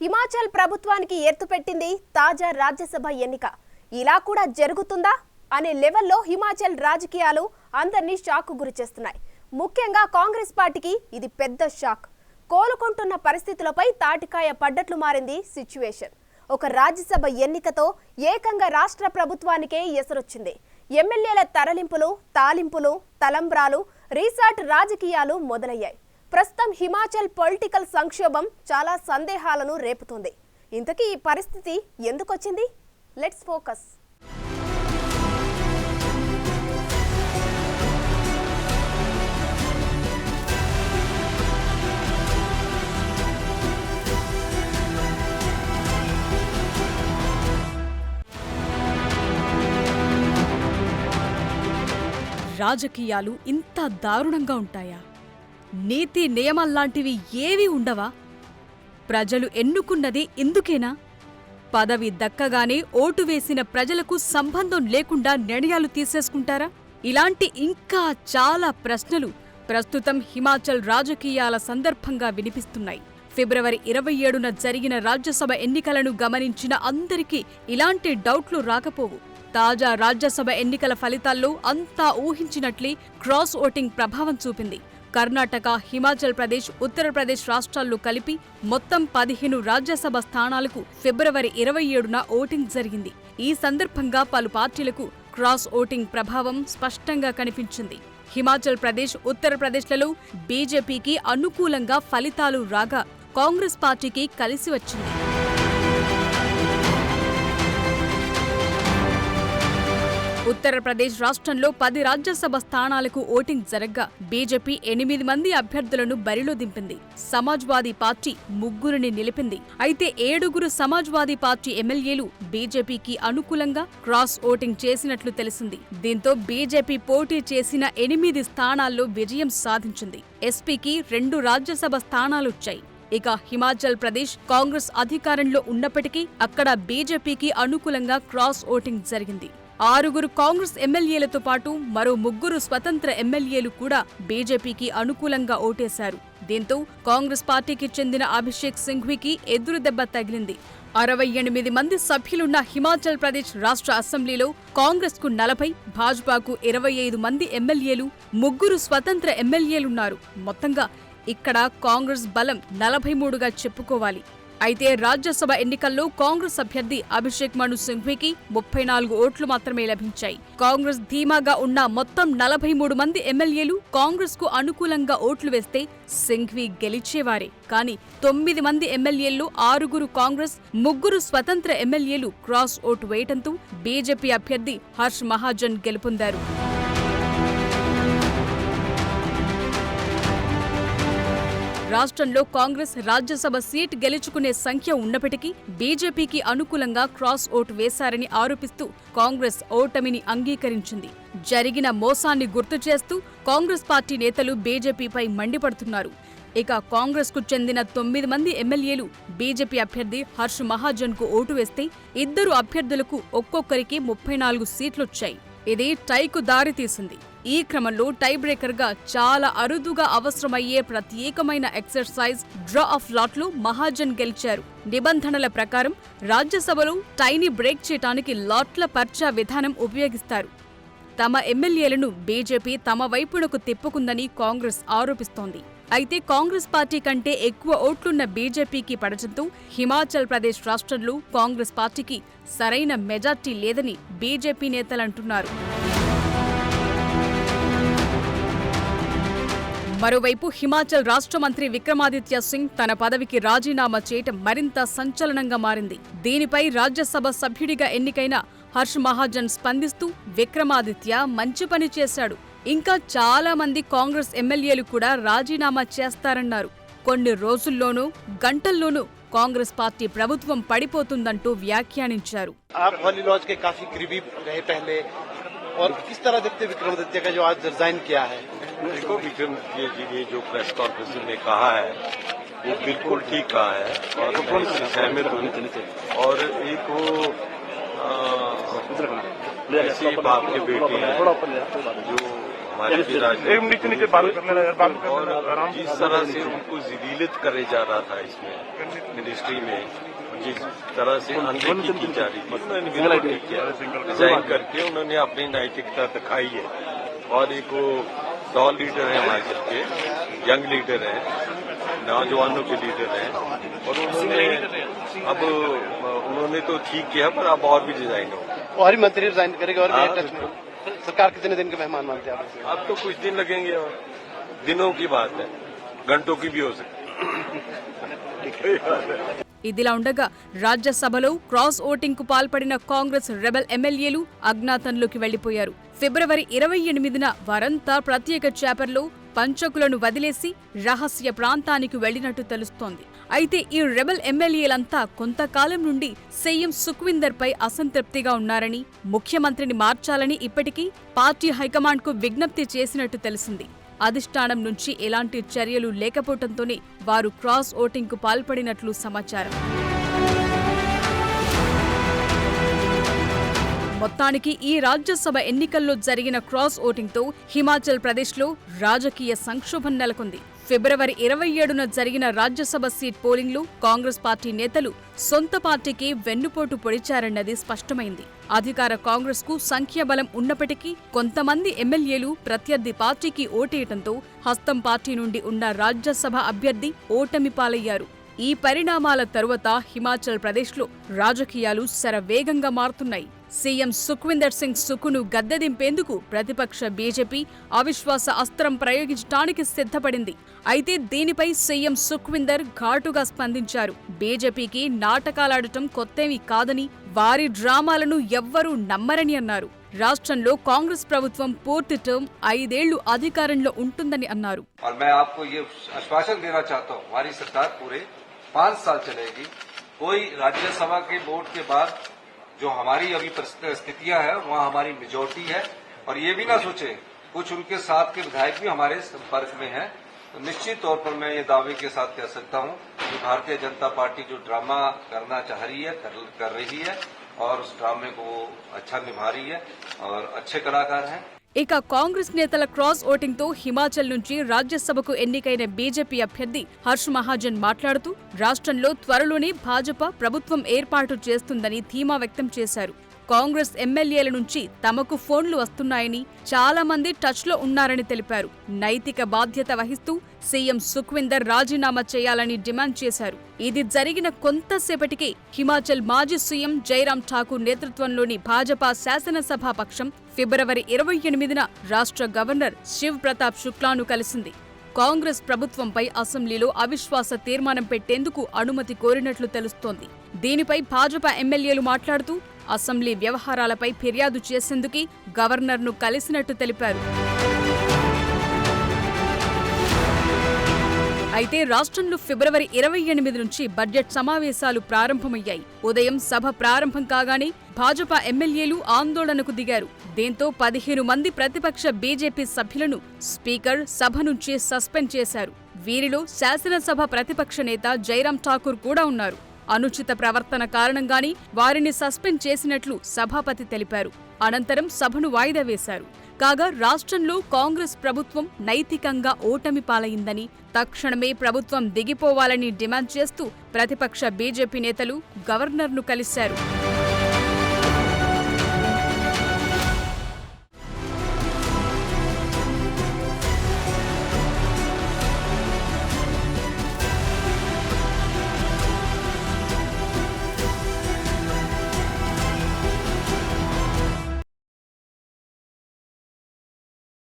హిమాచల్ ప్రభుత్వానికి ఎత్తుపెట్టింది తాజా రాజ్యసభ ఎన్నిక. ఇలా కూడా జరుగుతుందా అనే లెవెల్లో హిమాచల్ రాజకీయాలు అందరినీ షాక్ గురిచేస్తున్నాయి. ముఖ్యంగా కాంగ్రెస్ పార్టీకి ఇది పెద్ద షాక్. కోలుకుంటున్న పరిస్థితులపై తాటికాయ పడ్డట్లు మారింది సిచ్యువేషన్. ఒక రాజ్యసభ ఎన్నికతో ఏకంగా రాష్ట్ర ప్రభుత్వానికే ఎసరొచ్చింది. ఎమ్మెల్యేల తరలింపులు, తాలింపులు, తలంబ్రాలు, రీసార్ట్ రాజకీయాలు మొదలయ్యాయి. ప్రస్తుతం హిమాచల్ పొలిటికల్ సంక్షోభం చాలా సందేహాలను రేపుతోంది. ఇంతకీ ఈ పరిస్థితి ఎందుకొచ్చింది? Let's focus. రాజకీయాలు ఇంత దారుణంగా ఉంటాయా? నీతి నియమాల్లాంటివి ఏవీ ఉండవా? ప్రజలు ఎన్నుకున్నది ఇందుకేనా? పదవి దక్కగానే ఓటు వేసిన ప్రజలకు సంబంధం లేకుండా నిర్ణయాలు తీసేసుకుంటారా? ఇలాంటి ఇంకా చాలా ప్రశ్నలు ప్రస్తుతం హిమాచల్ రాజకీయాల సందర్భంగా వినిపిస్తున్నాయి. ఫిబ్రవరి 27న జరిగిన రాజ్యసభ ఎన్నికలను గమనించిన అందరికీ ఇలాంటి డౌట్లు రాకపోవు. తాజా రాజ్యసభ ఎన్నికల ఫలితాల్లో అంతా ఊహించినట్లే క్రాస్ ఓటింగ్ ప్రభావం చూపింది. కర్ణాటక, హిమాచల్ ప్రదేశ్, ఉత్తరప్రదేశ్ రాష్ట్రాల్లో కలిపి మొత్తం 15 రాజ్యసభ స్థానాలకు ఫిబ్రవరి 27న ఓటింగ్ జరిగింది. ఈ సందర్భంగా పలు పార్టీలకు క్రాస్ ఓటింగ్ ప్రభావం స్పష్టంగా కనిపించింది. హిమాచల్ ప్రదేశ్, ఉత్తరప్రదేశ్లలో బీజేపీకి అనుకూలంగా ఫలితాలు రాగా కాంగ్రెస్ పార్టీకి కలిసి వచ్చింది. ఉత్తరప్రదేశ్ రాష్ట్రంలో 10 రాజ్యసభ స్థానాలకు ఓటింగ్ జరగ్గా బీజేపీ 8 మంది అభ్యర్థులను బరిలో దింపింది. సమాజ్వాదీ పార్టీ 3 నిలిపింది. అయితే 7 సమాజ్వాదీ పార్టీ ఎమ్మెల్యేలు బీజేపీకి అనుకూలంగా క్రాస్ ఓటింగ్ చేసినట్లు తెలిసింది. దీంతో బీజేపీ పోటీ చేసిన 8 స్థానాల్లో విజయం సాధించింది. ఎస్పీకి 2 రాజ్యసభ స్థానాలొచ్చాయి. ఇక హిమాచల్ ప్రదేశ్ కాంగ్రెస్ అధికారంలో ఉన్నప్పటికీ అక్కడ బీజేపీకి అనుకూలంగా క్రాస్ ఓటింగ్ జరిగింది. 6 కాంగ్రెస్ ఎమ్మెల్యేలతో పాటు మరో 3 స్వతంత్ర ఎమ్మెల్యేలు కూడా బీజేపీకి అనుకూలంగా ఓటేశారు. దీంతో కాంగ్రెస్ పార్టీకి చెందిన అభిషేక్ సింఘ్వీకి ఎదురుదెబ్బ తగిలింది. 68 మంది సభ్యులున్న హిమాచల్ ప్రదేశ్ రాష్ట్ర అసెంబ్లీలో కాంగ్రెస్కు 40, భాజపాకు 25 మంది ఎమ్మెల్యేలు, 3 స్వతంత్ర ఎమ్మెల్యేలున్నారు. మొత్తంగా ఇక్కడ కాంగ్రెస్ బలం 43గా చెప్పుకోవాలి. అయితే రాజ్యసభ ఎన్నికల్లో కాంగ్రెస్ అభ్యర్థి అభిషేక్ మను సింఘ్వీకి 34 ఓట్లు మాత్రమే లభించాయి. కాంగ్రెస్ ధీమాగా ఉన్న మొత్తం 43 మంది ఎమ్మెల్యేలు కాంగ్రెస్ కు అనుకూలంగా ఓట్లు వేస్తే సింఘ్వీ గెలిచేవారే. కానీ 9 మంది ఎమ్మెల్యేల్లో 6 కాంగ్రెస్, 3 స్వతంత్ర ఎమ్మెల్యేలు క్రాస్ ఓటు వేయడంతో బీజేపీ అభ్యర్థి హర్ష్ మహాజన్ గెలుపొందారు. రాష్ట్రంలో కాంగ్రెస్ రాజ్యసభ సీట్ గెలుచుకునే సంఖ్య ఉన్నప్పటికీ బీజేపీకి అనుకూలంగా క్రాస్ ఓటు వేశారని ఆరోపిస్తూ కాంగ్రెస్ ఓటమిని అంగీకరించింది. జరిగిన మోసాన్ని గుర్తు చేస్తూ కాంగ్రెస్ పార్టీ నేతలు బీజేపీపై మండిపడుతున్నారు. ఇక కాంగ్రెస్కు చెందిన 9 మంది ఎమ్మెల్యేలు బీజేపీ అభ్యర్థి హర్ష్ మహాజన్కు ఓటు వేస్తే 2 అభ్యర్థులకు ఒక్కొక్కరికి 34 సీట్లొచ్చాయి. ఇది టైకు దారితీసింది. ఈ క్రమంలో టై బ్రేకర్గా చాలా అరుదుగా అవసరమయ్యే ప్రత్యేకమైన ఎక్సర్సైజ్ డ్రా ఆఫ్ లాట్లో మహాజన్ గెలిచారు. నిబంధనల ప్రకారం రాజ్యసభలో టైని బ్రేక్ చేయడానికి లాట్ల పర్చా విధానం ఉపయోగిస్తారు. తమ ఎమ్మెల్యేలను బీజేపీ తమ వైపునకు తిప్పుకుందని కాంగ్రెస్ ఆరోపిస్తోంది. అయితే కాంగ్రెస్ పార్టీ కంటే ఎక్కువ ఓట్లున్న బీజేపీకి పడటంతో హిమాచల్ ప్రదేశ్ రాష్ట్రంలో కాంగ్రెస్ పార్టీకి సరైన మెజార్టీ లేదని బీజేపీ నేతలంటున్నారు. మరోవైపు హిమాచల్ రాష్ట్ర మంత్రి విక్రమాదిత్య సింగ్ తన పదవికి రాజీనామా చేయటం మరింత సంచలనంగా మారింది. దీనిపై రాజ్యసభ సభ్యుడిగా ఎన్నికైన హర్ష్ మహాజన్ స్పందిస్తూ విక్రమాదిత్య మంచి పని చేశాడు, ఇంకా చాలా మంది కాంగ్రెస్ ఎమ్మెల్యేలు కూడా రాజీనామా చేస్తారన్నారు. కొన్ని రోజుల్లోనూ గంటల్లోనూ కాంగ్రెస్ పార్టీ ప్రభుత్వం పడిపోతుందంటూ వ్యాఖ్యానించారు. और किस तरह देखते विक्रमादित्य का जो आज रिजाइन किया है? देखो, विक्रमादित्य जी ने जो प्रेस कॉन्फ्रेंस में कहा है वो बिल्कुल ठीक कहा है और सहमत हूँ। और एक वो ऐसी बाप के बेटे हैं जो हमारे भी राजनीति और जिस तरह से उनको जिलीलत करे जा रहा था इसमें मिनिस्ट्री में, जिस तरह से अनदेखी की जा रही थी, उन्होंने विरोध नहीं किया। रिजाइन करके उन्होंने अपनी नैतिकता दिखाई है और एक वो टॉल लीडर है हिमाचल के, यंग लीडर है, नौजवानों के लीडर हैं और उन्होंने तो ठीक किया पर अब और भी डिजाइन हो और ही मंत्री रिजाइन करेगा और भी टच में सरकार कितने दिन के मेहमान मानते हैं आप? अब तो कुछ दिन लगेंगे और दिनों की बात है, घंटों की भी हो सकती है। ఇదిలా ఉండగా రాజ్యసభలో క్రాస్ ఓటింగ్ కు పాల్పడిన కాంగ్రెస్ రెబెల్ ఎమ్మెల్యేలు అజ్ఞాతంలోకి వెళ్లిపోయారు. ఫిబ్రవరి 28న వారంతా ప్రత్యేక చాపర్లో పంచకులను వదిలేసి రహస్య ప్రాంతానికి వెళ్లినట్టు తెలుస్తోంది. అయితే ఈ రెబెల్ ఎమ్మెల్యేలంతా కొంతకాలం నుండి సీఎం సుఖ్వీందర్ పై అసంతృప్తిగా ఉన్నారని, ముఖ్యమంత్రిని మార్చాలని ఇప్పటికీ పార్టీ హైకమాండ్కు విజ్ఞప్తి చేసినట్టు తెలిసింది. అధిష్టానం నుంచి ఎలాంటి చర్యలు లేకపోవడంతోనే వారు క్రాస్ ఓటింగ్కు పాల్పడినట్లు సమాచారం. మొత్తానికి ఈ రాజ్యసభ ఎన్నికల్లో జరిగిన క్రాస్ ఓటింగ్తో హిమాచల్ ప్రదేశ్లో రాజకీయ సంక్షోభం నెలకొంది. ఫిబ్రవరి 27న జరిగిన రాజ్యసభ సీట్ పోలింగ్లో కాంగ్రెస్ పార్టీ నేతలు సొంత పార్టీకి వెన్నుపోటు పొడిచారన్నది స్పష్టమైంది. అధికార కాంగ్రెస్ కు సంఖ్యాబలం ఉన్నప్పటికీ కొంతమంది ఎమ్మెల్యేలు ప్రత్యర్థి పార్టీకి ఓటేయటంతో హస్తం పార్టీ నుండి ఉన్న రాజ్యసభ అభ్యర్థి ఓటమి పాలయ్యారు. ఈ పరిణామాల తరువాత హిమాచల్ ప్రదేశ్లో రాజకీయాలు శరవేగంగా మారుతున్నాయి. సీఎం సుఖ్వీందర్ సింగ్ సుఖును గద్దెదింపేందుకు ప్రతిపక్ష బీజేపీ అవిశ్వాస అస్త్రం ప్రయోగించడానికి సిద్ధపడింది. అయితే దీనిపై సీఎం సుఖ్వీందర్ ఘాటుగా స్పందించారు. బీజేపీకి నాటకాలాడటం కొత్తేమీ కాదని, వారి డ్రామాలను ఎవ్వరూ నమ్మరని అన్నారు. రాష్ట్రంలో కాంగ్రెస్ ప్రభుత్వం పూర్తి టర్మ్ 5 ఏళ్లు అధికారంలో ఉంటుందని అన్నారు. 5 साल चलेगी। कोई राज्यसभा के वोट के बाद जो हमारी अभी परिस्थितियां है वहाँ हमारी मेजोरिटी है और ये भी ना सोचे कुछ उनके साथ के विधायक भी हमारे संपर्क में हैं, तो निश्चित तौर पर मैं ये दावे के साथ कह सकता हूँ कि भारतीय जनता पार्टी जो ड्रामा करना चाह रही है कर रही है और उस ड्रामे को अच्छा निभा रही है और अच्छे कलाकार हैं। ఇక కాంగ్రెస్ నేతల క్రాస్ ఓటింగ్ తో హిమాచల్ నుంచి రాజ్యసభకు ఎన్నికైన బీజేపీ అభ్యర్థి హర్ష్ మహాజన్ మాట్లాడుతూ రాష్ట్రంలో త్వరలోనే భాజపా ప్రభుత్వం ఏర్పాటు చేస్తుందని ధీమా వ్యక్తం చేశారు. కాంగ్రెస్ ఎమ్మెల్యేల నుంచి తమకు ఫోన్లు వస్తున్నాయని, చాలా మంది టచ్ లో ఉన్నారని తెలిపారు. నైతిక బాధ్యత వహిస్తూ సీఎం సుఖ్వీందర్ రాజీనామా చేయాలని డిమాండ్ చేశారు. ఇది జరిగిన కొంతసేపటికే హిమాచల్ మాజీ సీఎం జైరామ్ ఠాకూర్ నేతృత్వంలోని భాజపా శాసనసభా పక్షం ఫిబ్రవరి 28న రాష్ట్ర గవర్నర్ శివ్ ప్రతాప్ శుక్లాను కలిసింది. కాంగ్రెస్ ప్రభుత్వంపై అసెంబ్లీలో అవిశ్వాస తీర్మానం పెట్టేందుకు అనుమతి కోరినట్లు తెలుస్తోంది. దీనిపై భాజపా ఎమ్మెల్యేలు మాట్లాడుతూ అసెంబ్లీ వ్యవహారాలపై ఫిర్యాదు చేసేందుకే గవర్నర్ను కలిసినట్టు తెలిపారు. అయితే రాష్ట్రంలో ఫిబ్రవరి 28 నుంచి బడ్జెట్ సమావేశాలు ప్రారంభమయ్యాయి. ఉదయం సభ ప్రారంభం కాగానే భాజపా ఎమ్మెల్యేలు ఆందోళనకు దిగారు. దీంతో 15 మంది ప్రతిపక్ష బీజేపీ సభ్యులను స్పీకర్ సభ నుంచి సస్పెండ్ చేశారు. వీరిలో శాసనసభ ప్రతిపక్ష నేత జైరామ్ ఠాకూర్ కూడా ఉన్నారు. అనుచిత ప్రవర్తన కారణంగానే వారిని సస్పెండ్ చేసినట్లు సభాపతి తెలిపారు. అనంతరం సభను వాయిదా వేశారు. కాగా రాష్ట్రంలో కాంగ్రెస్ ప్రభుత్వం నైతికంగా ఓటమి పాలైందని, తక్షణమే ప్రభుత్వం దిగిపోవాలని డిమాండ్ చేస్తూ ప్రతిపక్ష బీజేపీ నేతలు గవర్నర్ను కలిశారు.